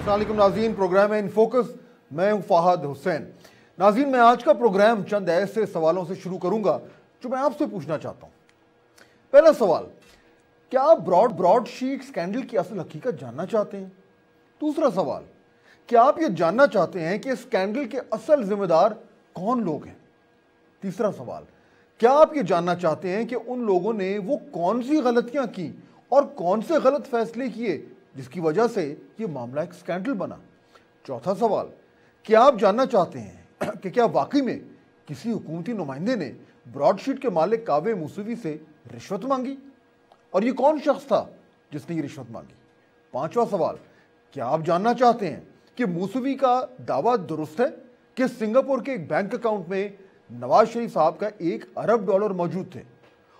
अस्सलाम वालेकुम नाज़रीन, प्रोग्राम है इन फोकस। मैं हूं फहद हुसैन। नाज़रीन, मैं आज का प्रोग्राम चंद ऐसे सवालों से शुरू करूंगा जो मैं आपसे पूछना चाहता हूं। पहला सवाल, क्या आप ब्रॉडशीट स्कैंडल की असल हकीकत जानना चाहते हैं? दूसरा सवाल, क्या आप ये जानना चाहते हैं कि स्कैंडल के असल जिम्मेदार कौन लोग हैं? तीसरा सवाल, क्या आप ये जानना चाहते हैं कि उन लोगों ने वो कौन सी गलतियां की और कौन से गलत फैसले किए जिसकी वजह से ये मामला एक स्कैंडल बना? चौथा सवाल, क्या आप जानना चाहते हैं कि क्या वाकई में किसी हुकूमती नुमाइंदे ने ब्रॉडशीट के मालिक कावे मूसवी से रिश्वत मांगी और ये कौन शख्स था जिसने ये रिश्वत मांगी? पांचवा सवाल, क्या आप जानना चाहते हैं कि मूसवी का दावा दुरुस्त है कि सिंगापुर के एक बैंक अकाउंट में नवाज शरीफ साहब का $1 अरब मौजूद थे,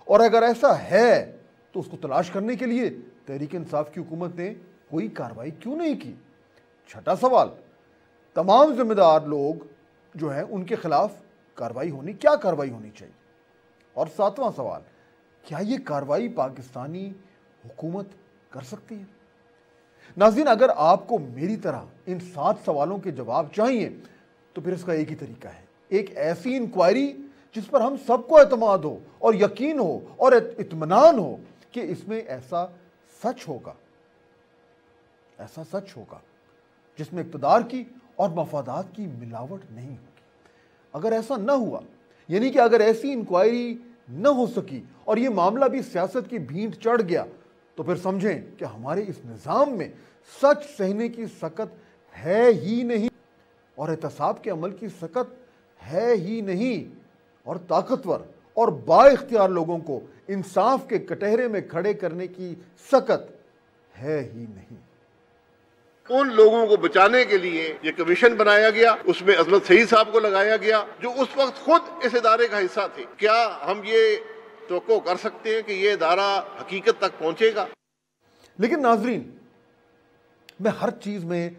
और अगर ऐसा है तो उसको तलाश करने के लिए तहरीक इंसाफ की हुकूमत ने कोई कार्रवाई क्यों नहीं की? छठा सवाल, तमाम जिम्मेदार लोग जो हैं उनके खिलाफ क्या कार्रवाई होनी चाहिए? और सातवां सवाल, क्या ये कार्रवाई पाकिस्तानी हुकूमत कर सकती है? नाज़रीन, अगर आपको मेरी तरह इन 7 सवालों के जवाब चाहिए तो फिर इसका एक ही तरीका है, एक ऐसी इंक्वायरी जिस पर हम सबको एतमाद हो और यकीन हो और इत्मीनान हो कि इसमें ऐसा सच होगा जिसमें इक़्तिदार की और मफादात की मिलावट नहीं होगी। अगर ऐसा न हुआ, यानी कि अगर ऐसी इंक्वायरी न हो सकी और ये मामला भी सियासत की भींट चढ़ गया, तो फिर समझें कि हमारे इस निज़ाम में सच सहने की सकत है ही नहीं और एहतसाब के अमल की सकत है ही नहीं, और ताकतवर और बाइख्तियार लोगों को इंसाफ के कटहरे में खड़े करने की सकत है ही नहीं। उन लोगों को बचाने के लिए ये कमीशन बनाया गया, उसमें अजमत सईद साहब को लगाया गया जो उस वक्त खुद इस इदारे का हिस्सा थे। क्या हम ये तवक्को कर सकते हैं कि ये इदारा हकीकत तक पहुंचेगा? लेकिन नाजरीन, मैं हर चीज में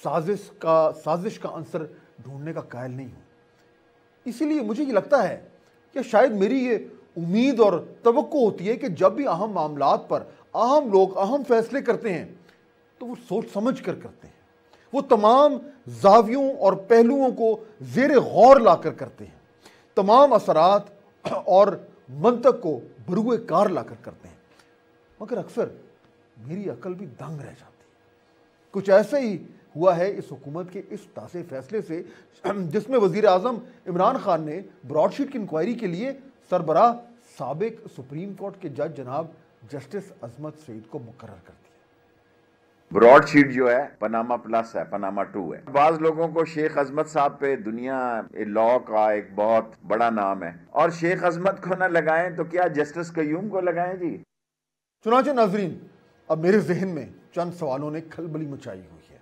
साजिश का अंसर ढूंढने का कायल नहीं हूं। इसीलिए मुझे ये लगता है कि शायद मेरी ये उम्मीद और तवक्को होती है कि जब भी अहम मामलात पर अहम लोग अहम फैसले करते हैं तो वो सोच समझ कर करते हैं, वो तमाम जावियों और पहलुओं को जेर गौर लाकर करते हैं, तमाम असरात और मंतक को बरूए कार लाकर करते हैं। मगर अक्सर मेरी अकल भी दंग रह जाती है। कुछ ऐसे ही हुआ है इस हुकूमत के इस ताज़े फैसले से, जिसमें वजीर आजम इमरान खान ने ब्रॉडशीट की इंक्वायरी के लिए सरबराह साबिक सुप्रीम कोर्ट के जज जनाब जस्टिस अजमत सईद को मुकर्रर कर दिया। ब्रॉडशीट जो है पनामा प्लस है, पनामा 2 है। बाज लोगों को शेख अजमत साहब पे दुनिया लॉ का एक बहुत बड़ा नाम है, और शेख अजमत को ना लगाएं तो क्या जस्टिस कयूम को लगाएं जी? चुनांचे नाजरीन, अब मेरे जहन में चंद सवालों ने खलबली मचाई हुई है।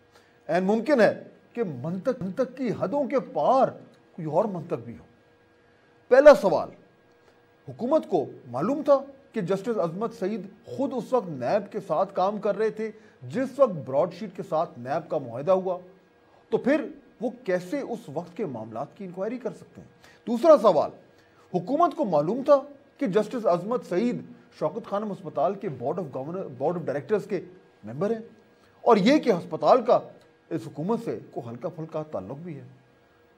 ऐन मुमकिन है कि मंतक की हदों के पार कोई और मंतक भी हो। पहला सवाल, हुकूमत को मालूम था कि जस्टिस अजमत सईद खुद उस वक्त नैब के साथ काम कर रहे थे जिस वक्त ब्रॉडशीट के साथ नैब का मुआहदा हुआ, तो फिर वो कैसे उस वक्त के मामलात की इंक्वायरी कर सकते हैं? दूसरा सवाल, हुकूमत को मालूम था कि जस्टिस अजमत सईद शौकत खानम अस्पताल के बोर्ड ऑफ डायरेक्टर्स के मेंबर हैं और ये कि अस्पताल का इस हुकूमत से कोई हल्का फुल्का ताल्लुक भी है।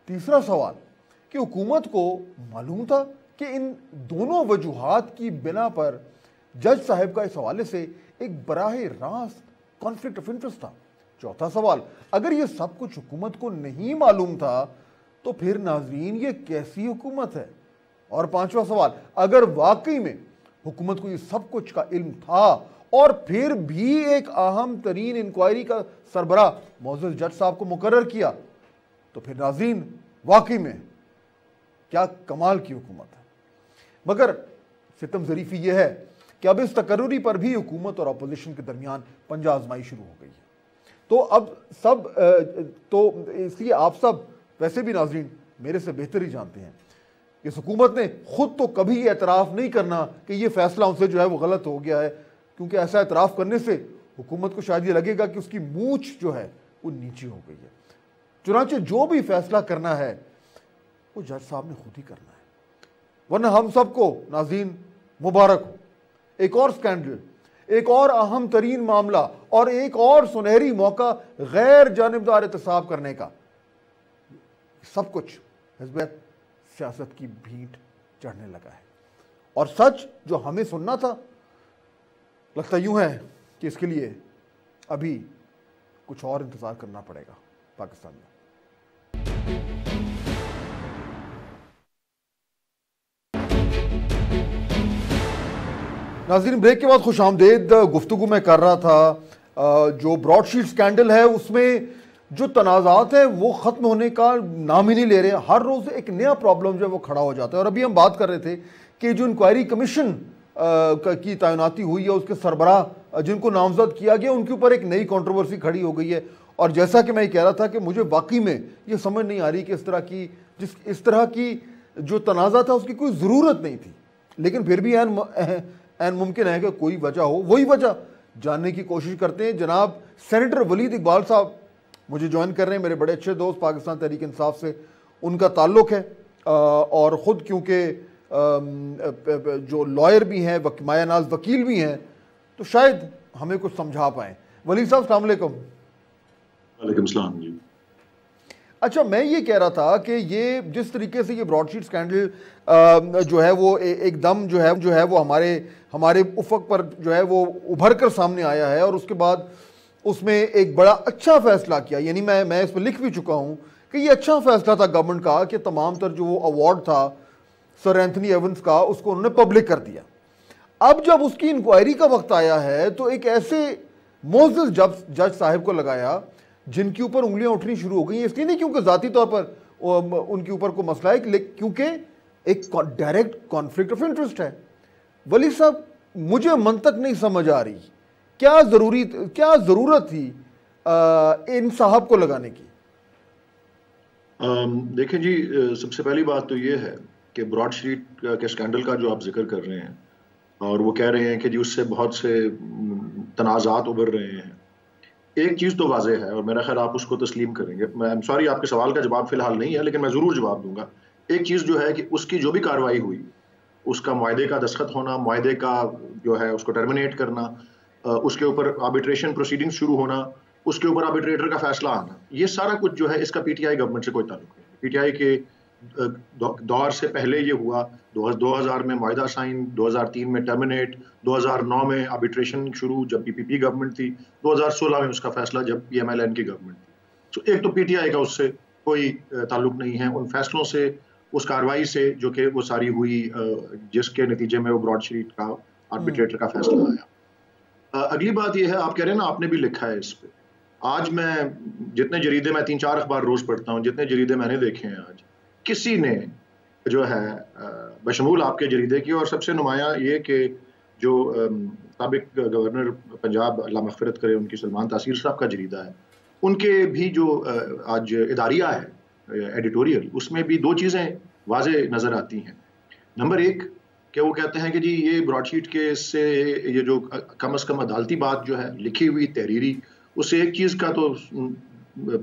तीसरा सवाल, कि हुकूमत को मालूम था कि इन दोनों वजूहात की बिना पर जज साहब का इस हवाले से एक बराह रास्त कॉन्फ्लिक्ट ऑफ इंटरेस्ट था। चौथा सवाल, अगर ये सब कुछ हुकूमत को नहीं मालूम था तो फिर नाजरीन ये कैसी हुकूमत है? और पांचवा सवाल, अगर वाकई में हुकूमत को ये सब कुछ का इल्म था और फिर भी एक अहम तरीन इंक्वायरी का सरबराह मौजूद जज साहब को मुकर्रर किया, तो फिर नाजरीन वाकई में क्या कमाल की हुकूमत है। मगर सितम ज़रीफ़ी यह है कि अब इस तकर्रुरी पर भी हुकूमत और अपोजिशन के दरमियान पंजा आजमाई शुरू हो गई है। तो अब इसलिए आप सब वैसे भी नाजरीन मेरे से बेहतर ही जानते हैं, इस हुकूमत ने खुद तो कभी एतराफ़ नहीं करना कि ये फैसला उनसे जो है वो गलत हो गया है, क्योंकि ऐसा एतराफ़ करने से हुकूमत को शायद ये लगेगा कि उसकी मूंछ जो है वो नीचे हो गई है। चुनांचे जो भी फैसला करना है वो जज साहब ने खुद ही करना है, वरना हम सबको नाज़रीन मुबारक हो। एक और स्कैंडल, एक और अहम तरीन मामला और एक और सुनहरी मौका गैर जानिबदार एहतसाब करने का। सब कुछ हिज़्ब सियासत की भींट चढ़ने लगा है और सच जो हमें सुनना था, लगता यूं है कि इसके लिए अभी कुछ और इंतजार करना पड़ेगा पाकिस्तान में। नाज़रीन, ब्रेक के बाद खुश आमदेद। गुफ्तगू में कर रहा था जो ब्रॉडशीट स्कैंडल है उसमें जो तनाज़ात है वो ख़त्म होने का नाम ही नहीं ले रहे। हर रोज़ एक नया प्रॉब्लम जो है वो खड़ा हो जाता है। और अभी हम बात कर रहे थे कि जो इंक्वायरी कमीशन की तैनाती हुई है, उसके सरबराह जिनको नामजद किया गया, उनके ऊपर एक नई कंट्रोवर्सी खड़ी हो गई है। और जैसा कि मैं ये कह रहा था कि मुझे वाकई में ये समझ नहीं आ रही कि इस तरह की जो तनाज़ा था उसकी कोई ज़रूरत नहीं थी, लेकिन फिर भी ऐन मुमकिन है कि कोई वजह हो। वही वजह जानने की कोशिश करते हैं। जनाब सेनेटर वलीद इकबाल साहब मुझे ज्वाइन कर रहे हैं, मेरे बड़े अच्छे दोस्त, पाकिस्तान तहरीक इंसाफ से उनका ताल्लुक़ है और ख़ुद क्योंकि जो लॉयर भी हैं, मायानाज वकील भी हैं, तो शायद हमें कुछ समझा पाएँ। वलीद साहब अस्सलाम वालेकुम। वालेकुम सलाम जी। अच्छा, मैं ये कह रहा था कि ये जिस तरीके से ये ब्रॉडशीट स्कैंडल जो है वो एकदम जो है वो हमारे उफक पर जो है वो उभर कर सामने आया है और उसके बाद उसमें एक बड़ा अच्छा फैसला किया। यानी मैं इस पर लिख भी चुका हूँ कि ये अच्छा फैसला था गवर्नमेंट का कि तमाम तर जो वो अवार्ड था सर एंथनी एवंस का, उसको उन्होंने पब्लिक कर दिया। अब जब उसकी इंक्वायरी का वक्त आया है तो एक ऐसे मोअज़्ज़ज़ जज साहिब को लगाया जिनके ऊपर उंगलियां उठनी शुरू हो गई। इसलिए नहीं क्योंकि ज़ाती तौर पर उनके ऊपर कोई मसला है, क्योंकि एक डायरेक्ट कॉन्फ्लिक्ट ऑफ इंटरेस्ट है। वली साहब, मुझे मंतक नहीं समझ आ रही, क्या ज़रूरत थी इन साहब को लगाने की? देखें जी, सबसे पहली बात तो ये है कि ब्रॉडशीट के स्कैंडल का जो आप जिक्र कर रहे हैं और वो कह रहे हैं कि जी उससे बहुत से तनाज़ात उभर रहे हैं। एक चीज़ तो वाज़ेह है और मेरा ख्याल आप उसको तस्लीम करेंगे। मैं सॉरी, आपके सवाल का जवाब फिलहाल नहीं है, लेकिन मैं ज़रूर जवाब दूंगा। एक चीज़ जो है कि उसकी जो भी कार्रवाई हुई, उसका मुआहदे का दस्तखत होना, मुआहदे का जो है उसको टर्मिनेट करना, उसके ऊपर आर्बिट्रेशन प्रोसीडिंग शुरू होना, उसके ऊपर आर्बिट्रेटर का फैसला आना, ये सारा कुछ जो है इसका पीटीआई गवर्नमेंट से कोई ताल्लुक नहीं। पीटीआई के दौर से पहले ये हुआ, 2000 में मुआहदा साइन, 2003 में टर्मिनेट, 2009 में आर्बिट्रेशन शुरू जब पीपीपी गवर्नमेंट थी, 2016 में उसका फैसला जब पीएमएलएन की गवर्नमेंट थी। तो एक तो पीटीआई का उससे कोई ताल्लुक नहीं है, उन फैसलों से, उस कार्रवाई से जो कि वो सारी हुई, जिसके नतीजे में वो ब्रॉडशीट का आर्बिट्रेटर का फैसला आया। अगली बात ये है, आप कह रहे हैं ना, आपने भी लिखा है इस पे। आज मैं जितने जरीदे, मैं 3-4 अखबार रोज पढ़ता हूँ, जितने जरीदे मैंने देखे हैं आज, किसी ने जो है बशमूल आपके जरीदे की, और सबसे नुमाया ये कि जो साबिक गवर्नर पंजाब, अल्लाह मग़फ़िरत करे उनकी, सलमान तासीर साहब का जरीदा है, उनके भी जो आज इदारिया है एडिटोरियल, उसमें भी दो चीज़ें वाज़े नज़र आती हैं। नंबर एक कि वो कहते हैं कि जी ये ब्रॉडशीट के से ये जो कम अज़ कम अदालती बात जो है लिखी हुई तहरीरी, उससे एक चीज़ का तो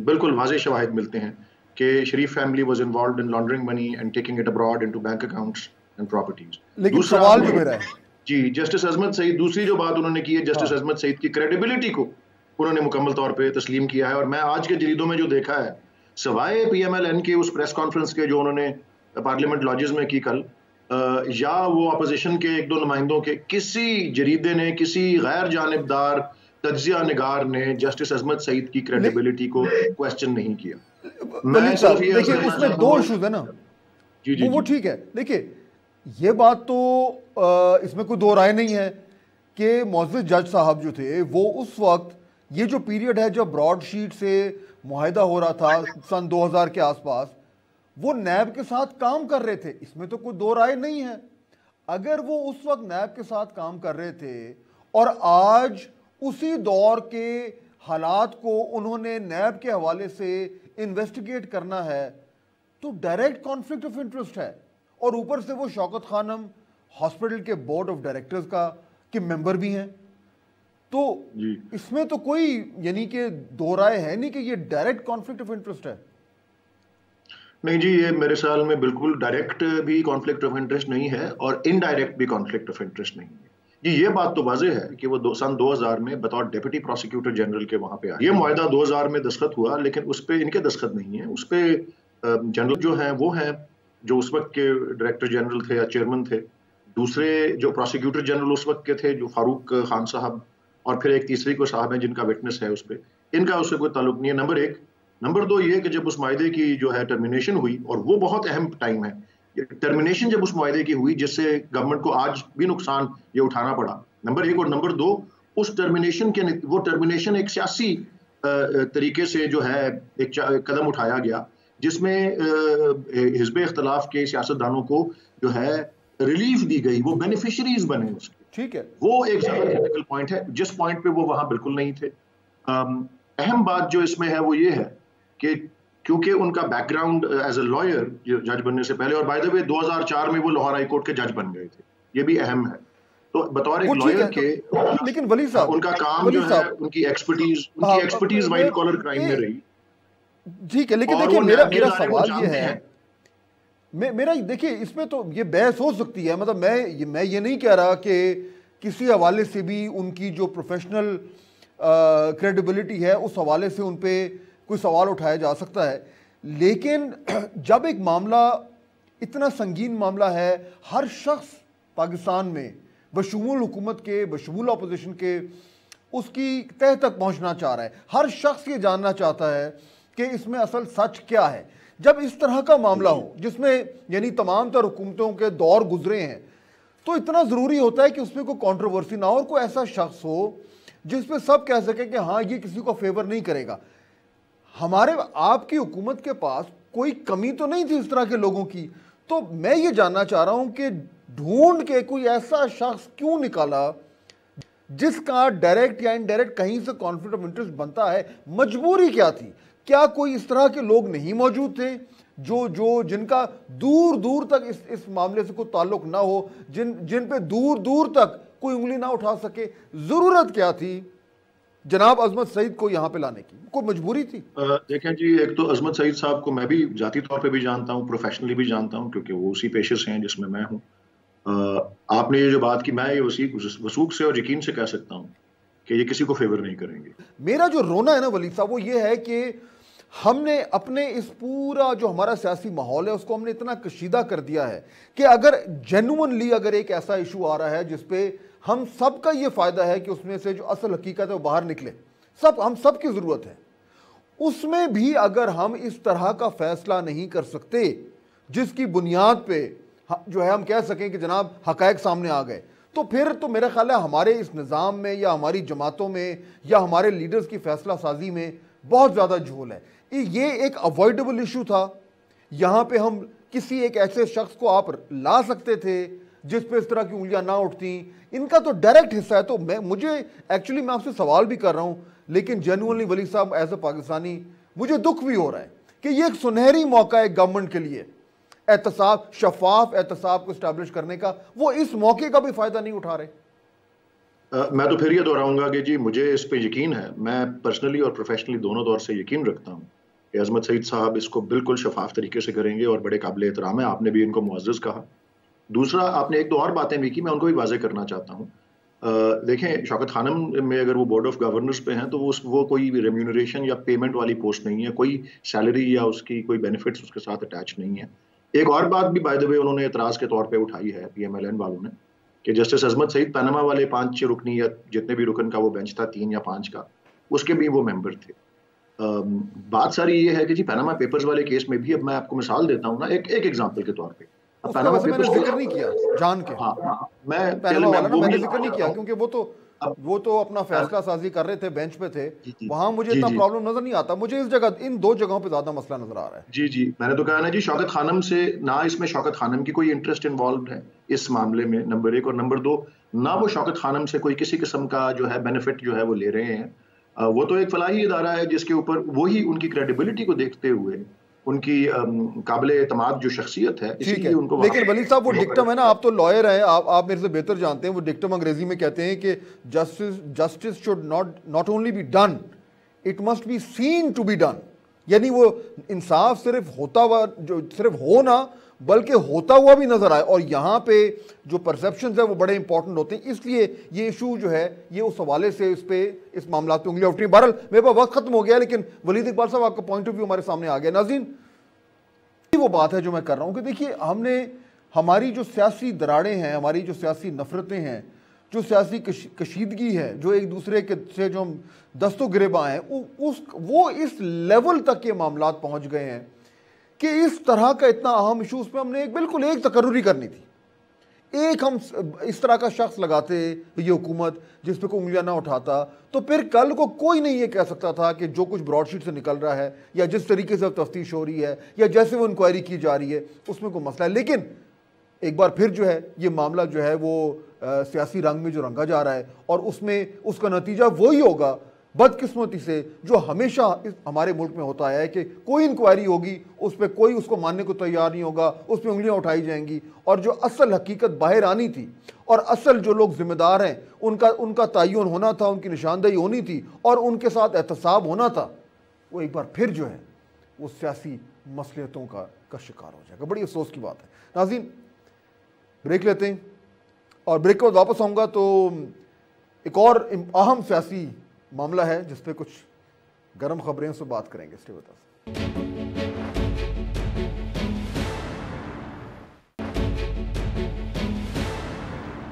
बिल्कुल वाज़े शवाहिद मिलते हैं कि Sharif family was involved in laundering money and taking it abroad into bank accounts and properties. लेकिन सवाल जो मेरा है जी, जस्टिस अजमत सईद, दूसरी जो बात उन्होंने की है, जस्टिस अजमत सईद की क्रेडिबिलिटी को उन्होंने मुकम्मल तौर पे तस्लीम किया है। और मैं आज के जरीदों में जो देखा है, सवाए पीएमएलएन के उस प्रेस कॉन्फ्रेंस के जो उन्होंने पार्लियामेंट लॉजेस में की कल, या वो अपोजिशन के एक दो नुमाइंदों के, किसी जरीदे ने, किसी गैर जानिबदार तज्जिया निगार ने जस्टिस अजमत सईद की क्रेडिबिलिटी को क्वेश्चन नहीं किया। मैं सिर्फ ये, देखिए उसमें दो इश्यूज है ना, जी, वो ठीक है। देखिए ये बात तो इसमें कोई दो राय नहीं है कि मुअज़्ज़ज़ जज साहब जो थे वो उस वक्त, ये जो पीरियड है जब ब्रॉडशीट से मुआहिदा हो रहा था सन 2000 के आसपास, वो नैब के साथ काम कर रहे थे, इसमें तो कोई दो राय नहीं है। अगर वो उस वक्त नैब के साथ काम कर रहे थे और आज उसी दौर के हालात को उन्होंने नैब के हवाले से इन्वेस्टिगेट करना है, तो डायरेक्ट कॉन्फ्लिक्ट ऑफ इंटरेस्ट है। और ऊपर से वो शौकत खानम हॉस्पिटल के बोर्ड ऑफ डायरेक्टर्स के मेंबर भी हैं, तो इसमें तो कोई यानी कि दो राय है नहीं कि ये डायरेक्ट कॉन्फ्लिक्ट ऑफ इंटरेस्ट है। नहीं जी, ये मेरे ख्याल में बिल्कुल डायरेक्ट भी कॉन्फ्लिक्ट ऑफ इंटरेस्ट नहीं है और इनडायरेक्ट भी कॉन्फ्लिक्ट ऑफ इंटरेस्ट नहीं है। ये बात तो वाज़ेह है कि वो सन 2000 में बतौर डिप्टी प्रोसिक्यूटर जनरल के वहां पे आए। ये मुआहदा 2000 में दस्तखत हुआ, लेकिन उस पे इनके दस्तखत नहीं है। उस पे जनरल जो है वो है जो उस वक्त के डायरेक्टर जनरल थे या चेयरमैन थे, दूसरे जो प्रोसिक्यूटर जनरल उस वक्त के थे जो फारूक खान साहब, और फिर एक तीसरी को साहब है जिनका विटनेस है उस पर, इनका उससे कोई ताल्लुक नहीं है, नंबर एक। नंबर दो ये कि जब उस मायदे की जो है टर्मिनेशन हुई, और वो बहुत अहम टाइम है, टर्मिनेशन जब उस मायदे की हुई जिससे गवर्नमेंट को आज भी नुकसान ये उठाना पड़ा, नंबर एक। और नंबर दो, उस टर्मिनेशन के वो टर्मिनेशन एक सियासी तरीके से जो है एक कदम उठाया गया जिसमें हिज़्ब इख्तिलाफ के सियासतदानों को जो है रिलीफ दी गई, वो बेनिफिशरीज बने उसके। ठीक है, वो एक ज्यादा क्रिटिकल पॉइंट है जिस पॉइंट पे वो वहां बिल्कुल नहीं थे। अहम बात जो इसमें है वो ये है कि क्योंकि उनका बैकग्राउंड एज ए लॉयर जज बनने से पहले, और बाय द वे 2004 में वो लाहौर हाई कोर्ट के जज बन गए थे, ये भी अहम है। तो बतौर एक लॉयर के, लेकिन वली साहब उनका काम जो है, उनकी एक्सपर्टीज व्हाइट कॉलर क्राइम में रही। ठीक है, लेकिन देखिए मेरा सवाल ये है, मेरा देखिए इसमें तो ये बहस हो सकती है, मतलब मैं ये नहीं कह रहा कि किसी हवाले से भी उनकी जो प्रोफेशनल क्रेडिबिलिटी है उस हवाले से उन पे कोई सवाल उठाया जा सकता है, लेकिन जब एक मामला इतना संगीन मामला है, हर शख्स पाकिस्तान में बशमूल हुकूमत के, बशमूल अपोजिशन के, उसकी तह तक पहुंचना चाह रहा है, हर शख्स ये जानना चाहता है कि इसमें असल सच क्या है। जब इस तरह का मामला हो जिसमें यानी तमाम तर हुकूमतों के दौर गुजरे हैं, तो इतना ज़रूरी होता है कि उसमें कोई कंट्रोवर्सी ना हो और कोई ऐसा शख्स हो जिस पे सब कह सके कि हाँ ये किसी को फेवर नहीं करेगा। हमारे आपकी हुकूमत के पास कोई कमी तो नहीं थी इस तरह के लोगों की, तो मैं ये जानना चाह रहा हूं कि ढूंढ के कोई ऐसा शख्स क्यों निकाला जिसका डायरेक्ट या इनडायरेक्ट कहीं से कॉन्फ्लिक्ट ऑफ इंटरेस्ट बनता है? मजबूरी क्या थी? क्या कोई इस तरह के लोग नहीं मौजूद थे जो जिनका दूर दूर तक इस मामले से कोई ताल्लुक ना हो, जिन पे दूर दूर तक कोई उंगली ना उठा सके? जरूरत क्या थी जनाब अजमत सईद को यहाँ पे लाने की? कोई मजबूरी थी? देखें जी, एक तो अजमत सईद साहब को मैं भी जाती तौर पे भी जानता हूँ, प्रोफेशनली भी जानता हूँ, क्योंकि वो उसी पेशे से हैं जिसमें मैं हूँ। आपने ये जो बात की, मैं ये वसूख से और यकीन से कह सकता हूँ कि ये किसी को फेवर नहीं करेंगे। मेरा जो रोना है ना वली साहब, वो ये है कि हमने अपने इस पूरा जो हमारा सियासी माहौल है उसको हमने इतना कशीदा कर दिया है कि अगर जेन्युइनली अगर एक ऐसा इशू आ रहा है जिसपे हम सब का ये फायदा है कि उसमें से जो असल हकीकत है वो बाहर निकले, हम सब की जरूरत है, उसमें भी अगर हम इस तरह का फैसला नहीं कर सकते जिसकी बुनियाद पे जो है हम कह सकें कि जनाब हकायक सामने आ गए, तो फिर तो मेरा ख्याल है हमारे इस निज़ाम में या हमारी जमातों में या हमारे लीडर्स की फैसला साजी में बहुत ज़्यादा झोल है। ये एक अवॉइडेबल इशू था, यहाँ पे हम किसी एक ऐसे शख्स को आप ला सकते थे जिस पे इस तरह की उंगलियां ना उठती, इनका तो डायरेक्ट हिस्सा है। तो मुझे एक्चुअली मैं आपसे सवाल भी कर रहा हूँ, लेकिन जेन्युइनली वली साहब एज ए पाकिस्तानी मुझे दुख भी हो रहा है कि ये एक सुनहरी मौका है गवर्नमेंट के लिए एहतसाब, शफाफ एहतसाब को इस्टेब्लिश करने का, वो इस मौके का भी फायदा नहीं उठा रहे। मैं तो फिर ये दोहराऊंगा कि जी मुझे इस पे यकीन है, मैं पर्सनली और प्रोफेशनली दोनों तौर से यकीन रखता हूँ कि अजमत सईद साहब इसको बिल्कुल शफाफ तरीके से करेंगे और बड़े काबिल एहतराम है। आपने भी इनको मुअज़्ज़ज़ कहा। दूसरा, आपने एक दो और बातें भी की, मैं उनको भी वाज़ेह करना चाहता हूँ। देखें, शौकत खानम में अगर वो बोर्ड ऑफ गवर्नर्स पे हैं तो वो कोई रेम्यूनरेशन या पेमेंट वाली पोस्ट नहीं है, कोई सैलरी या उसकी कोई बेनिफिट्स उसके साथ अटैच नहीं है। एक और बात भी बाय द वे उन्होंने एतराज़ के तौर पे उठाई है PMLN वालों ने कि जस्टिस अजमत सईद पनामा वाले 5-6 रुकनी या जितने भी रुकन का वो बेंच था, 3 या 5 का, उसके भी वो मेंबर थे। बात सारी ये है कि जी पनामा पेपर्स वाले केस में भी, अब मैं आपको मिसाल देता हूँ ना, एक एग्जांपल के तौर पे, पनामा पेपर्स जिक्र नहीं किया जान के, मैंने जिक्र नहीं किया क्योंकि वो तो अपना फैसला साजी कर रहे थे, बेंच पे थे, वहां मुझे इतना प्रॉब्लम नजर नहीं आता। मुझे इस जगह, इन दो जगहों पे ज्यादा मसला नजर आ रहा है। जी मैंने तो कहा ना जी, शौकत खानम से ना, इसमें शौकत खानम की कोई इंटरेस्ट इन्वॉल्व है इस मामले में, नंबर 1, और नंबर 2, ना वो शौकत खानम से कोई किसी किस्म का जो है बेनिफिट जो है वो ले रहे हैं। वो तो एक फलाही इदारा है जिसके ऊपर वही उनकी क्रेडिबिलिटी को देखते हुए उनकी काबिल एतमाद जो शख्सियत है, इसीलिए उनको। लेकिन वली साहब वो डिक्टम है ना, आप तो लॉयर हैं, आप मेरे से बेहतर जानते हैं, वो डिक्टम अंग्रेजी में कहते हैं कि justice should not only be done, it must be seen to be done. यानी वो इंसाफ सिर्फ होता हुआ, जो सिर्फ हो ना, बल्कि होता हुआ भी नजर आए। और यहाँ पे जो परसेप्शंस है वो बड़े इंपॉर्टेंट होते हैं, इसलिए ये इशू जो है ये उस हवाले से इस मामला पे उंगलियां उठ रही। बहरहाल मेरे पास वक्त खत्म हो गया, लेकिन वलीद इकबाल साहब आपका पॉइंट ऑफ व्यू हमारे सामने आ गया। नाज़रीन, वो बात है जो मैं कर रहा हूँ कि देखिए, हमारी जो सियासी दराड़ें हैं, हमारी जो सियासी नफरतें हैं, जो सियासी कशीदगी है, जो एक दूसरे के से जो हम दस्तों गिरेबां हैं, वो इस लेवल तक के मामला पहुंच गए हैं कि इस तरह का इतना अहम इशू उस पर हमने बिल्कुल एक तकर्रुरी करनी थी। एक हम इस तरह का शख्स लगाते ये हुकूमत जिस पे कोई उंगलियां ना उठाता, तो फिर कल को कोई नहीं ये कह सकता था कि जो कुछ ब्रॉडशीट से निकल रहा है या जिस तरीके से तफ्तीश हो रही है या जैसे वो इंक्वायरी की जा रही है उसमें कोई मसला है। लेकिन एक बार फिर जो है ये मामला जो है वो सियासी रंग में जो रंगा जा रहा है, और उसमें उसका नतीजा वही होगा बदकिस्मती से जो हमेशा हमारे मुल्क में होता है कि कोई इंक्वायरी होगी, उस पर कोई उसको मानने को तैयार नहीं होगा, उस पर उंगलियां उठाई जाएंगी, और जो असल हकीकत बाहर आनी थी और असल जो लोग जिम्मेदार हैं उनका तयन होना था, उनकी निशानदेही होनी थी और उनके साथ एहतसाब होना था, वो एक बार फिर जो है वो सियासी मसलियतों का शिकार हो जाएगा। बड़ी अफसोस की बात है। नाज़रीन, ब्रेक लेते हैं और ब्रेक के बाद वापस आऊँगा तो एक और अहम सियासी मामला है जिस पे कुछ गर्म खबरें से बात करेंगे। Stay with us.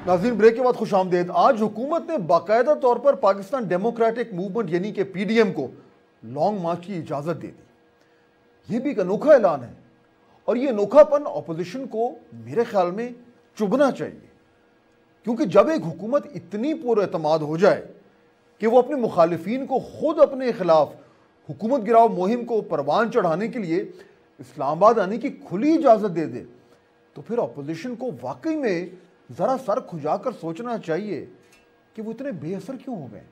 नाज़रीन, ब्रेक के बाद खुशामदेद। आज हुकूमत ने बाकायदा तौर पर पाकिस्तान डेमोक्रेटिक मूवमेंट यानी कि पीडीएम को लॉन्ग मार्च की इजाजत दे दी। यह भी एक अनोखा ऐलान है और यह अनोखापन अपोजिशन को मेरे ख्याल में चुभना चाहिए, क्योंकि जब एक हुकूमत इतनी पुरएतमाद हो जाए कि वो अपने मुखालिफिन को खुद अपने खिलाफ हुकूमत गिराव मुहिम को परवान चढ़ाने के लिए इस्लामाबाद आने की खुली इजाजत दे दे, तो फिर अपोजिशन को वाकई में जरा सर खुजाकर सोचना चाहिए कि वो इतने बेअसर क्यों हो गए।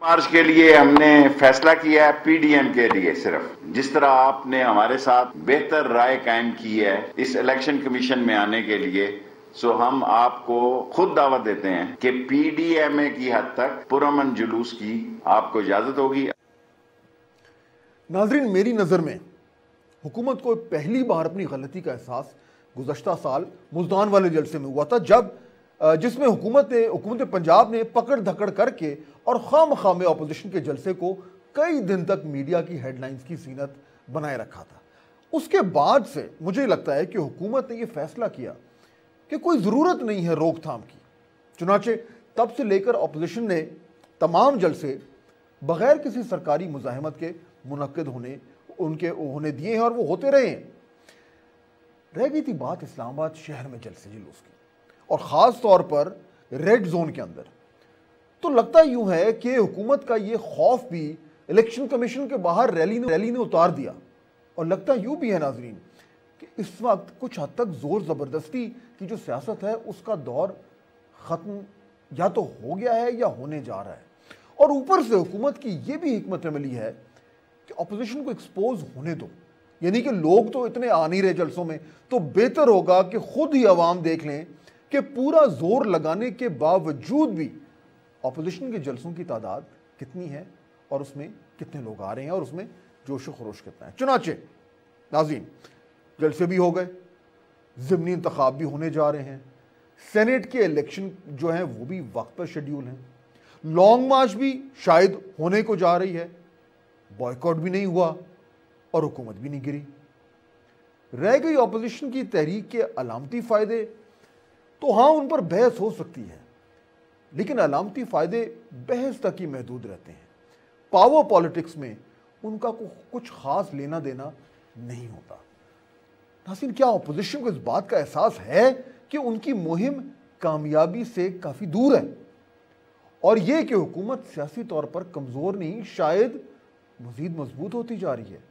मार्च के लिए हमने फैसला किया है पीडीएम के लिए सिर्फ, जिस तरह आपने हमारे साथ बेहतर राय कायम की है इस इलेक्शन कमीशन में आने के लिए, सो हम आपको खुद दावत देते हैं कि पीडीएमए की हद तक पुरअमन जुलूस की आपको इजाजत होगी। नाजरीन, मेरी नजर में हुकूमत को पहली बार अपनी गलती का एहसास गुज़श्ता साल मुल्तान वाले जलसे में हुआ था, जिसमें हुकूमत पंजाब ने पकड़ धकड़ करके और खामखा में अपोजिशन के जलसे को कई दिन तक मीडिया की हेडलाइंस की जीनत बनाए रखा था। उसके बाद से मुझे लगता है कि हुकूमत ने यह फैसला किया कि कोई ज़रूरत नहीं है रोकथाम की। चुनाचे तब से लेकर अपोजिशन ने तमाम जलसे बगैर किसी सरकारी मुज़ाहमत के मुनक्किद होने दिए हैं और वो होते रहे हैं। रह गई थी बात इस्लामाबाद शहर में जलसे जुलूस की, और ख़ास तौर पर रेड जोन के अंदर। तो लगता यूं है कि हुकूमत का ये खौफ भी इलेक्शन कमीशन के बाहर रैली ने उतार दिया, और लगता यूं भी है नाजरीन कि इस वक्त कुछ हद तक जोर ज़बरदस्ती की जो सियासत है उसका दौर ख़त्म या तो हो गया है या होने जा रहा है। और ऊपर से हुकूमत की ये भी हिकमत अमली है कि अपोजिशन को एक्सपोज होने दो, यानी कि लोग तो इतने आ नहीं रहे जलसों में, तो बेहतर होगा कि खुद ही अवाम देख लें कि पूरा जोर लगाने के बावजूद भी अपोजिशन के जलसों की तादाद कितनी है और उसमें कितने लोग आ रहे हैं और उसमें जोश खरोश कितना है। चुनाचे नाज़रीन, जलसे भी हो गए, ज़िमनी इंतखाब भी होने जा रहे हैं, सेनेट के इलेक्शन जो हैं वो भी वक्त पर शेड्यूल हैं, लॉन्ग मार्च भी शायद होने को जा रही है, बॉयकॉट भी नहीं हुआ और हुकूमत भी नहीं गिरी। रह गई अपोजिशन की तहरीक के अलामती फ़ायदे, तो हाँ उन पर बहस हो सकती है, लेकिन अलामती फ़ायदे बहस तक ही महदूद रहते हैं। पावर पॉलिटिक्स में उनका कुछ ख़ास लेना देना नहीं होता। नाज़रीन, क्या अपोजिशन को इस बात का एहसास है कि उनकी मुहिम कामयाबी से काफ़ी दूर है, और यह कि हुकूमत सियासी तौर पर कमज़ोर नहीं, शायद मज़ीद मजबूत होती जा रही है?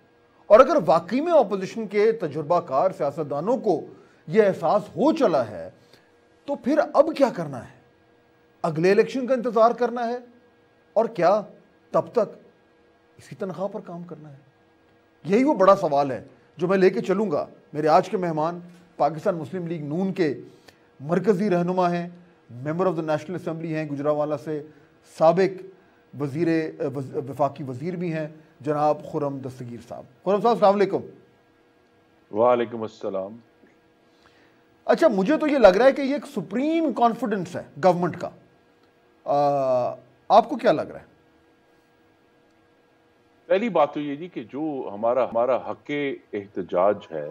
और अगर वाकई में अपोजिशन के तजुर्बाकार सियासतदानों को यह एहसास हो चला है, तो फिर अब क्या करना है? अगले इलेक्शन का इंतज़ार करना है, और क्या तब तक इसी तनख्वाह पर काम करना है? यही वो बड़ा सवाल है जो मैं लेके चलूँगा। मेरे आज के मेहमान पाकिस्तान मुस्लिम लीग नून के मरकज़ी रहनुमा हैं, member of the national assembly हैं गुजरांवाला से, साबिक वफाकी वज़ीर भी हैं जनाब खुर्रम दस्तगीर साहब। खुर्रम साहब, अस्सलाम वालेकुम। वालेकुम अस्सलाम। अच्छा, मुझे तो ये लग रहा है कि ये एक सुप्रीम कॉन्फिडेंस है गवर्नमेंट का। आपको क्या लग रहा है? पहली बात तो ये जी कि जो हमारा हमारा हक़ एहतजाज है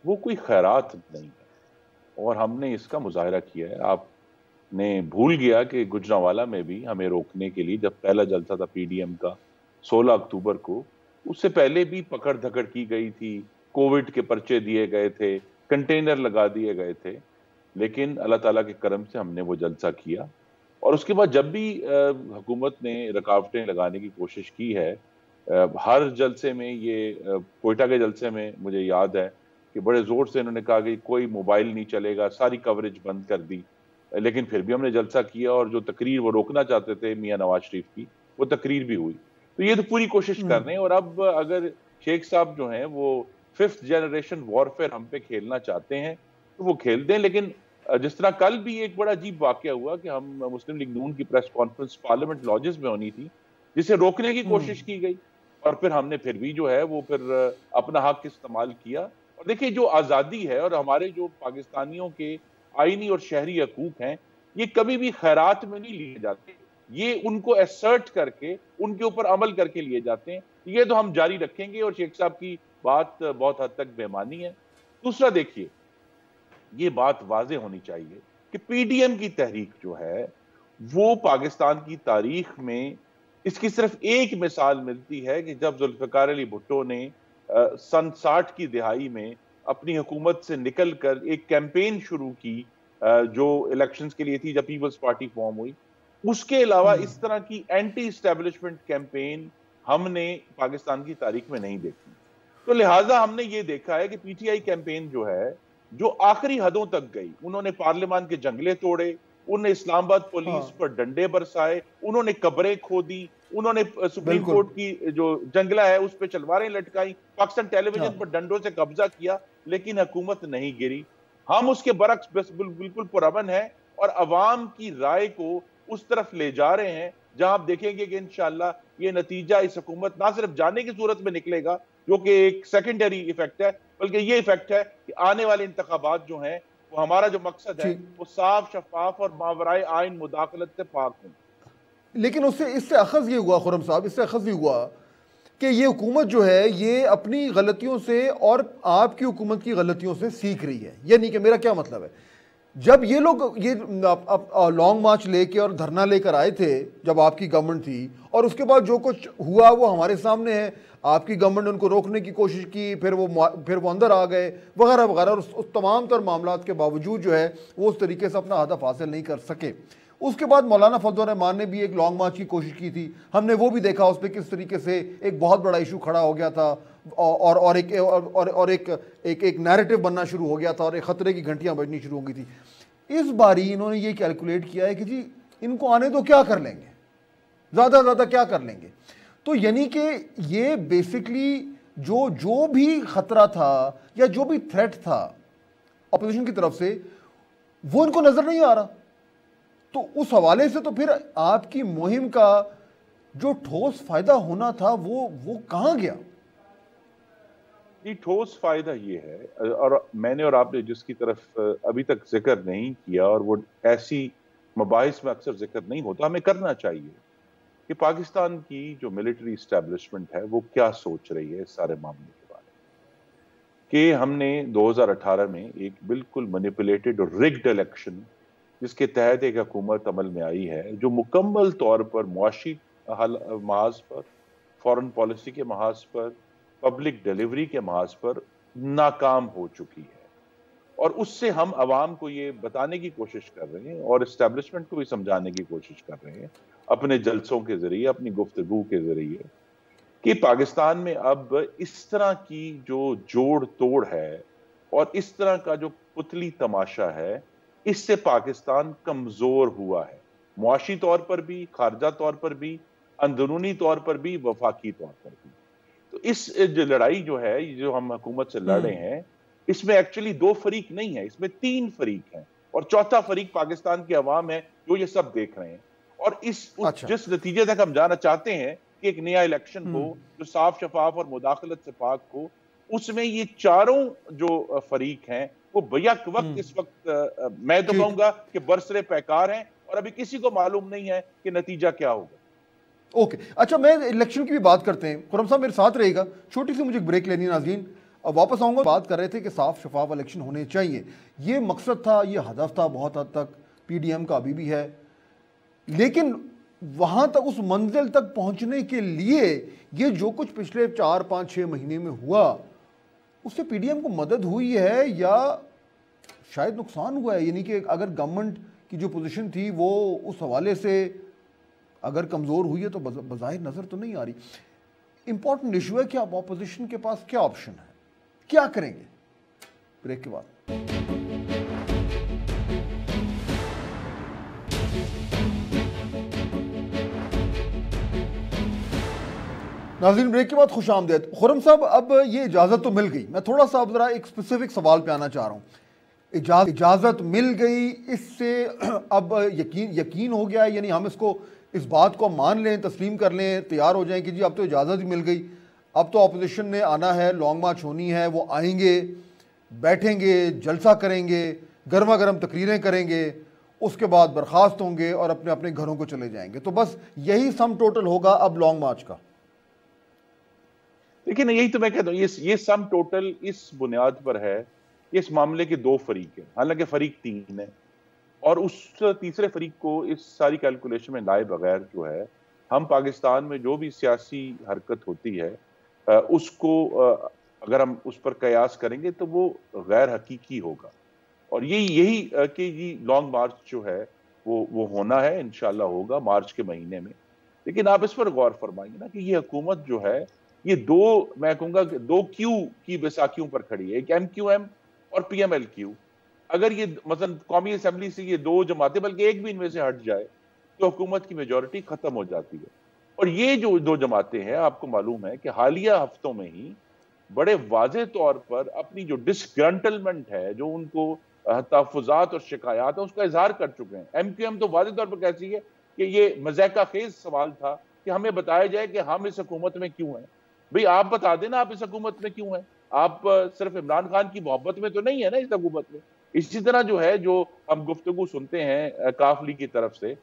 वो कोई खैरात नहीं है और हमने इसका मुजाहरा किया है। आपने भूल गया कि गुजरांवाला में भी हमें रोकने के लिए जब पहला जलसा था पीडीएम का 16 अक्टूबर को, उससे पहले भी पकड़ धकड़ की गई थी, कोविड के पर्चे दिए गए थे, कंटेनर लगा दिए गए थे, लेकिन अल्लाह ताला के करम से हमने वो जलसा किया। और उसके बाद जब भी हुकूमत ने रुकावटें लगाने की कोशिश की है, हर जलसे में ये कोयटा के जलसे में मुझे याद है कि बड़े ज़ोर से इन्होंने कहा कि कोई मोबाइल नहीं चलेगा, सारी कवरेज बंद कर दी। लेकिन फिर भी हमने जलसा किया और जो तकरीर वो रोकना चाहते थे मियाँ नवाज शरीफ की, वो तकरीर भी हुई। तो ये तो पूरी कोशिश कर रहे हैं और अब अगर शेख साहब जो हैं वो 5th जनरेशन वॉरफेयर हम पे खेलना चाहते हैं तो वो खेल दें। लेकिन जिस तरह कल भी एक बड़ा अजीब वाकया हुआ कि हम मुस्लिम लीग नून की प्रेस कॉन्फ्रेंस पार्लियामेंट लॉजेस में होनी थी, जिसे रोकने की कोशिश की गई और फिर हमने फिर भी जो है वो फिर अपना हक इस्तेमाल किया। और देखिए, जो आज़ादी है और हमारे जो पाकिस्तानियों के आईनी और शहरी हकूक हैं, ये कभी भी खैरात में नहीं लिए जाते, ये उनको असर्ट करके उनके ऊपर अमल करके लिए जाते हैं। ये तो हम जारी रखेंगे और शेख साहब की बात बहुत हद तक बेमानी है। दूसरा, देखिए, ये बात वाज़ेह होनी चाहिए कि पीडीएम की तहरीक जो है वो पाकिस्तान की तारीख में इसकी सिर्फ एक मिसाल मिलती है कि जब जुल्फ़िकार अली भुट्टो ने सन 60 की दिहाई में अपनी हुकूमत से निकल कर एक कैंपेन शुरू की जो इलेक्शंस के लिए थी, जब पीपल्स पार्टी फॉर्म हुई। उसके अलावा इस तरह की एंटी एस्टेब्लिशमेंट कैंपेन हमने पाकिस्तान की तारीख में नहीं देखी। तो लिहाजा हमने ये देखा है कि पीटीआई कैंपेन जो है, जो आखिरी हदों तक गई, उन्होंने पार्लियामान के जंगले तोड़े, उन्होंने इस्लामाबाद पुलिस पर डंडे बरसाए, उन्होंने कब्रें खोदी, उन्होंने सुप्रीम कोर्ट की जो जंगला है उस पर तलवारें लटकाई, पाकिस्तान टेलीविजन पर डंडों से कब्जा किया, लेकिन हुकूमत नहीं गिरी। हम उसके बरक्स बिल्कुल पुरअमन है और अवाम की राय को उस तरफ ले जा रहे हैं जहां आप देखेंगे कि इंशाअल्लाह ये नतीजा इस हुकूमत ना सिर्फ जाने की सूरत में निकलेगा, जो कि एक सेकेंडरी इफेक्ट है, बल्कि ये इफेक्ट है कि आने वाले इंतखाबात जो हैं वो हमारा जो मकसद है वो साफ, शफाफ और मावराए आइन मुदाखलत से पाक हो। लेकिन उससे इससे अखज़ ये हुआ खुर्रम साहब, इससे अखज़ ये हुआ कि ये हुकूमत जो है ये अपनी गलतियों से और आपकी हुकूमत की गलतियों से सीख रही है। यानी कि मेरा क्या मतलब है, जब ये लोग ये लॉन्ग मार्च लेके और धरना लेकर आए थे जब आपकी गवर्नमेंट थी, और उसके बाद जो कुछ हुआ वो हमारे सामने है। आपकी गवर्नमेंट ने उनको रोकने की कोशिश की, फिर वो अंदर आ गए वगैरह वगैरह, और उस तमाम तर मामलात के बावजूद जो है वो उस तरीके से अपना हदफ हासिल नहीं कर सके। उसके बाद मौलाना फजल रहमान ने भी एक लॉन्ग मार्च की कोशिश की थी, हमने वो भी देखा उस पर किस तरीके से एक बहुत बड़ा इशू खड़ा हो गया था और एक नैरेटिव बनना शुरू हो गया था और एक ख़तरे की घंटियां बजनी शुरू हो गई थी। इस बारी इन्होंने ये कैलकुलेट किया है कि जी इनको आने तो क्या कर लेंगे, ज़्यादा से ज़्यादा क्या कर लेंगे। तो यानी कि ये बेसिकली जो भी ख़तरा था या जो भी थ्रेट था अपोजिशन की तरफ से, वो इनको नज़र नहीं आ रहा। तो उस हवाले से तो फिर आपकी मुहिम का जो ठोस फायदा होना था वो कहां गया? जी, ठोस फायदा ये है, और मैंने और आपने जिसकी तरफ अभी तक जिक्र नहीं किया, और वो ऐसी मबाहिस में अक्सर जिक्र नहीं होता, हमें करना चाहिए कि पाकिस्तान की जो मिलिट्री इस्टेब्लिशमेंट है वो क्या सोच रही है इस सारे मामले के बारे में। कि हमने 2018 में एक बिल्कुल मैनिपुलेटेड और रिग्ड इलेक्शन, जिसके तहत एक हुकूमत अमल में आई है जो मुकम्मल तौर पर मुआशी महाज पर, फॉरेन पॉलिसी के महाज पर, पब्लिक डिलीवरी के महाज पर नाकाम हो चुकी है। और उससे हम अवाम को ये बताने की कोशिश कर रहे हैं और इस्टेब्लिशमेंट को भी समझाने की कोशिश कर रहे हैं अपने जलसों के जरिए, अपनी गुफ्तगू के जरिए, कि पाकिस्तान में अब इस तरह की जो जोड़ तोड़ है और इस तरह का जो पुतली तमाशा है, इससे पाकिस्तान कमजोर हुआ है, मुआशी तौर पर भी, खारजा तौर पर भी, अंदरूनी तौर पर भी, वफाकी तौर पर भी। तो इस जो लड़ाई जो है, जो हम हुकूमत से लड़ रहे हैं, इसमें एक्चुअली 2 फरीक नहीं है, इसमें 3 फरीक हैं, और चौथा फरीक पाकिस्तान के अवाम है जो ये सब देख रहे हैं। और जिस नतीजे तक हम जाना चाहते हैं कि एक नया इलेक्शन हो जो साफ, शफाफ और मुदाखलत से पाक हो, उसमें ये चारों जो फरीक हैं वो बैक वक्त इस वक्त मैं तो कहूंगा कि बरसरे पैकार हैं और अभी किसी को मालूम नहीं है कि नतीजा क्या होगा। ओके, अच्छा, मैं इलेक्शन की भी बात करते हैं। खुर्रम साहब मेरे साथ रहेगा, छोटी सी मुझे ब्रेक लेनी है नाज़रीन, अब वापस आऊंगा। बात कर रहे थे कि साफ शफाफ इलेक्शन होने चाहिए, ये मकसद था, ये हदफ था, बहुत हद तक PDM का अभी भी है, लेकिन वहां तक, उस मंजिल तक पहुंचने के लिए ये जो कुछ पिछले 4, 5, 6 महीने में हुआ उससे PDM को मदद हुई है या शायद नुकसान हुआ है? यानी कि अगर गवर्नमेंट की जो पोजीशन थी वो उस हवाले से अगर कमज़ोर हुई है तो बज़ाहिर नज़र तो नहीं आ रही। इंपॉर्टेंट इशू है कि अब ऑपोजिशन के पास क्या ऑप्शन है, क्या करेंगे? ब्रेक के बाद। नाज़रीन, ब्रेक के बाद खुश आमदेद। खुर्रम साहब, अब ये इजाज़त तो मिल गई, मैं थोड़ा सा अब ज़रा एक स्पेसिफिक सवाल पे आना चाह रहा हूँ। इजाज़त मिल गई, इससे अब यकीन हो गया है, यानी हम इस बात को मान लें, तस्लीम कर लें, तैयार हो जाएं कि जी अब तो इजाज़त ही मिल गई, अब तो अपोजिशन ने आना है, लॉन्ग मार्च होनी है, वो आएंगे, बैठेंगे, जलसा करेंगे, गर्मा गर्म तकरीरें करेंगे, उसके बाद बर्खास्त होंगे और अपने अपने घरों को चले जाएंगे, तो बस यही सम टोटल होगा अब लॉन्ग मार्च का? लेकिन यही तो मैं कहता हूँ, ये सम टोटल इस बुनियाद पर है, इस मामले के 2 फरीक हैं, हालांकि फरीक 3 है, और उस तीसरे फरीक को इस सारी कैलकुलेशन में लाए बगैर जो है, हम पाकिस्तान में जो भी सियासी हरकत होती है उसको अगर हम उस पर कयास करेंगे तो वो गैर हकीकी होगा। और यही कि ये लॉन्ग मार्च जो है वो होना है, इंशाल्लाह होगा मार्च के महीने में। लेकिन आप इस पर गौर फरमाएंगे ना कि ये हुकूमत जो है ये मैं कहूँगा कि 2 क्यू की बैसाखियों पर खड़ी है, एक MQM और PMLQ। अगर ये मतलब कौमी असेंबली से ये 2 जमातें, बल्कि एक भी इनमें से हट जाए तो हुकूमत की मेजॉरिटी खत्म हो जाती है। और ये जो 2 जमातें हैं, आपको मालूम है कि हालिया हफ्तों में ही बड़े वाज़ेह तौर पर अपनी जो डिसग्रंटलमेंट है, जो उनको तहफ़्फ़ुज़ात और शिकायत है, उसका इजहार कर चुके हैं। MQM तो वाज़ेह तौर पर कहती है कि ये मज़ाक़ा खेज़ सवाल था कि हमें बताया जाए कि हम इस हुकूमत में क्यों हैं। भाई आप बता देना आप इस हुकूमत में क्यों हैं, आप सिर्फ इमरान खान की मोहब्बत में तो नहीं है ना इस हुकूमत में। इसी तरह जो है, जो हम गुफ्तगू सुनते हैं काफ लीग की तरफ से,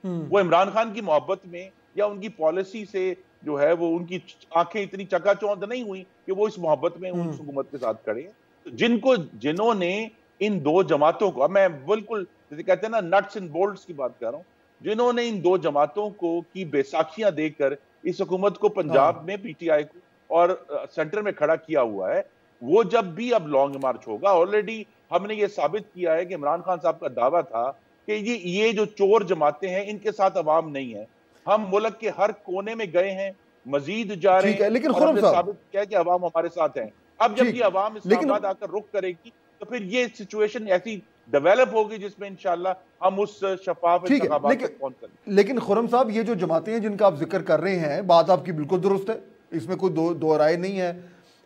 वो इमरान खान की मोहब्बत में या उनकी पॉलिसी से जो है वो उनकी आंखें इतनी चकाचौंध नहीं हुई कि वो इस मोहब्बत में उस हुकूमत के साथ खड़े हैं। तो जिन्होंने इन 2 जमातों को, मैं बिल्कुल जैसे कहते हैं ना नट्स एंड बोल्ट्स की बात कर रहा हूँ, जिन्होंने इन 2 जमातों को की बैसाखियां देकर इस हुकूमत को पंजाब में PTI को और सेंटर में खड़ा किया हुआ है, वो जब भी अब लॉन्ग मार्च होगा, ऑलरेडी हमने ये साबित किया है कि इमरान खान साहब का दावा था कि ये जो चोर जमातें हैं इनके साथ अवाम नहीं है। हम मुल्क के हर कोने में गए हैं, मजीद जा रहे हैं, लेकिन और हमने साबित किया कि अवाम हमारे साथ हैं। अब जब ये अवाम इस्लामाबाद आकर रुख करेगी तो फिर ये सिचुएशन ऐसी डेवलप होगी जिसमें इंशाल्लाह हम उस शफाफ इंतखाबात तक पहुंच सकेंगे। लेकिन खुर्रम साहब, ये जो जमातें हैं जिनका आप जिक्र कर रहे हैं, बात आपकी बिल्कुल दुरुस्त है, इसमें कोई दो राय नहीं है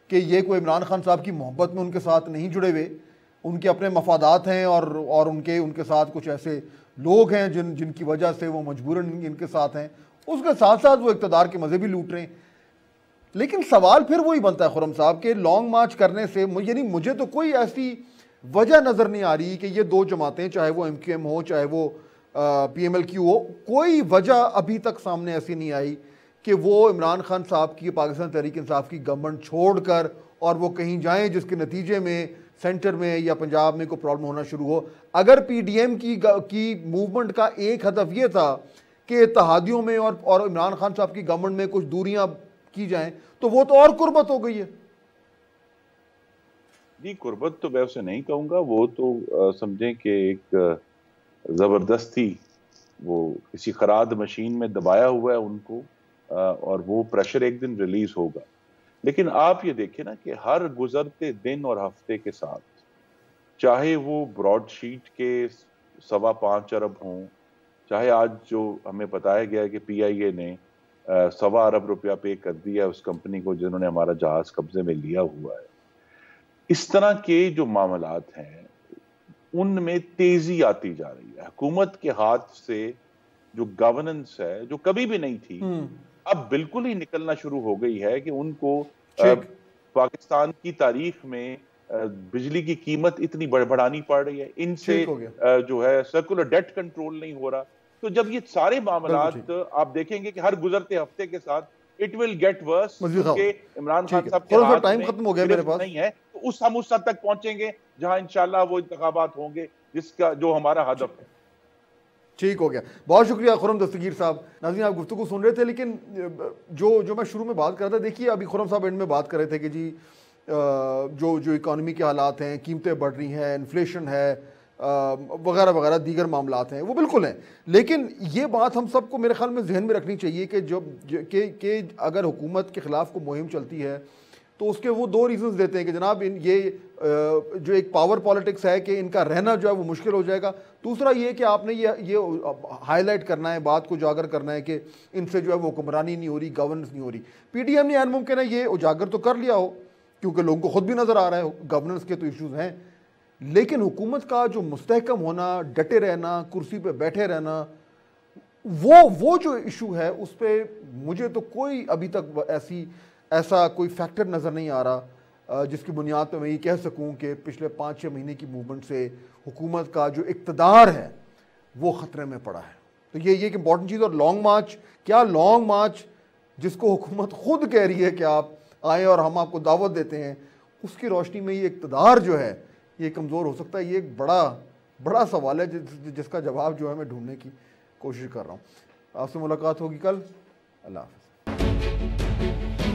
कि ये कोई इमरान खान साहब की मोहब्बत में उनके साथ नहीं जुड़े हुए, उनके अपने मफादात हैं और उनके साथ कुछ ऐसे लोग हैं जिनकी वजह से वो मजबूरन इनके साथ हैं, उसके साथ साथ वो इक़्तिदार के मज़े भी लूट रहे हैं। लेकिन सवाल फिर वही बनता है खुर्रम साहब के लॉन्ग मार्च करने से, यानी मुझे तो कोई ऐसी वजह नज़र नहीं आ रही कि ये 2 जमातें, चाहे वो MQM हो चाहे वो PMLQ हो, कोई वजह अभी तक सामने ऐसी नहीं आई कि वो इमरान खान साहब की, पाकिस्तान तहरीक इंसाफ की गवर्नमेंट छोड़कर और वो कहीं जाएं जिसके नतीजे में सेंटर में या पंजाब में कोई प्रॉब्लम होना शुरू हो। अगर PDM की मूवमेंट का एक हदफ ये था कि इत्तेहादियों में और इमरान खान साहब की गवर्नमेंट में कुछ दूरियां की जाएं, तो वो तो और कुर्बत हो गई है। जी, कुर्बत तो मैं उसे नहीं कहूँगा, वो तो समझें कि एक ज़बरदस्ती वो किसी खराद मशीन में दबाया हुआ है उनको, और वो प्रेशर एक दिन रिलीज होगा। लेकिन आप ये देखें ना कि हर गुजरते दिन और हफ्ते के साथ, चाहे वो ब्रॉडशीट के 5.25 अरब हों, चाहे आज जो हमें बताया गया है कि PIA ने 1.25 अरब रुपया पे कर दिया है उस कंपनी को जिन्होंने हमारा जहाज कब्जे में लिया हुआ है, इस तरह के जो मामलात हैं उनमें तेजी आती जा रही है। हुकूमत के हाथ से जो गवर्नेंस है, जो कभी भी नहीं थी, अब बिल्कुल ही निकलना शुरू हो गई है कि उनको पाकिस्तान की तारीख में बिजली की कीमत इतनी बढ़ानी पड़ रही है, इनसे जो है सर्कुलर डेट कंट्रोल नहीं हो रहा। तो जब ये सारे मामलात आप देखेंगे कि हर गुजरते हफ्ते के साथ इट विल गेट वर्स, क्योंकि इमरान खान साहब के हाथ टाइम खत्म हो गया मेरे पास नहीं है, तो हम उस हद तक पहुंचेंगे जहां इंशाल्लाह वो इंतखाबात होंगे जिसका जो हमारा हदफ है। ठीक हो गया, बहुत शुक्रिया खुर्रम दस्तगीर साहब। नाज़रीन, आप गुफ्तगू सुन रहे थे, लेकिन जो मैं शुरू में बात कर रहा था, देखिए अभी खुर्रम साहब एंड में बात कर रहे थे कि जी जो इकॉनमी के हालात हैं, कीमतें बढ़ रही हैं, इन्फ्लेशन है, वगैरह वगैरह दीगर मामलात हैं, वो बिल्कुल हैं। लेकिन ये बात हम सबको मेरे ख्याल में जहन में रखनी चाहिए कि अगर हुकूमत के ख़िलाफ़ को मुहिम चलती है तो उसके वो दो रीज़न्स देते हैं कि जनाब ये जो एक पावर पॉलिटिक्स है कि इनका रहना जो है वो मुश्किल हो जाएगा। दूसरा ये कि आपने ये हाईलाइट करना है, बात को उजागर करना है कि इनसे जो है वो हुक्मरानी नहीं हो रही, गवर्नेंस नहीं हो रही। PTM ने यार मुमकिन है ये उजागर तो कर लिया हो, क्योंकि लोगों को खुद भी नज़र आ रहा है गवर्नेंस के तो इश्यूज़ हैं, लेकिन हुकूमत का जो मुस्तहकम होना, डटे रहना, कुर्सी पे बैठे रहना, वो जो इशू है उस पर मुझे तो कोई अभी तक ऐसा कोई फैक्टर नज़र नहीं आ रहा जिसकी बुनियाद पर मैं ये कह सकूं कि पिछले 5-6 महीने की मूवमेंट से हुकूमत का जो इक़्तिदार है वो ख़तरे में पड़ा है। तो ये एक इम्पॉर्टेंट चीज़। और लॉन्ग मार्च, क्या लॉन्ग मार्च जिसको हुकूमत खुद कह रही है कि आप आए और हम आपको दावत देते हैं, उसकी रोशनी में ये इक़्तिदार जो है ये कमज़ोर हो सकता है। ये एक बड़ा सवाल है जिसका जवाब जो है मैं ढूंढने की कोशिश कर रहा हूँ। आपसे मुलाकात होगी कल। अल्लाह हाफ़िज़।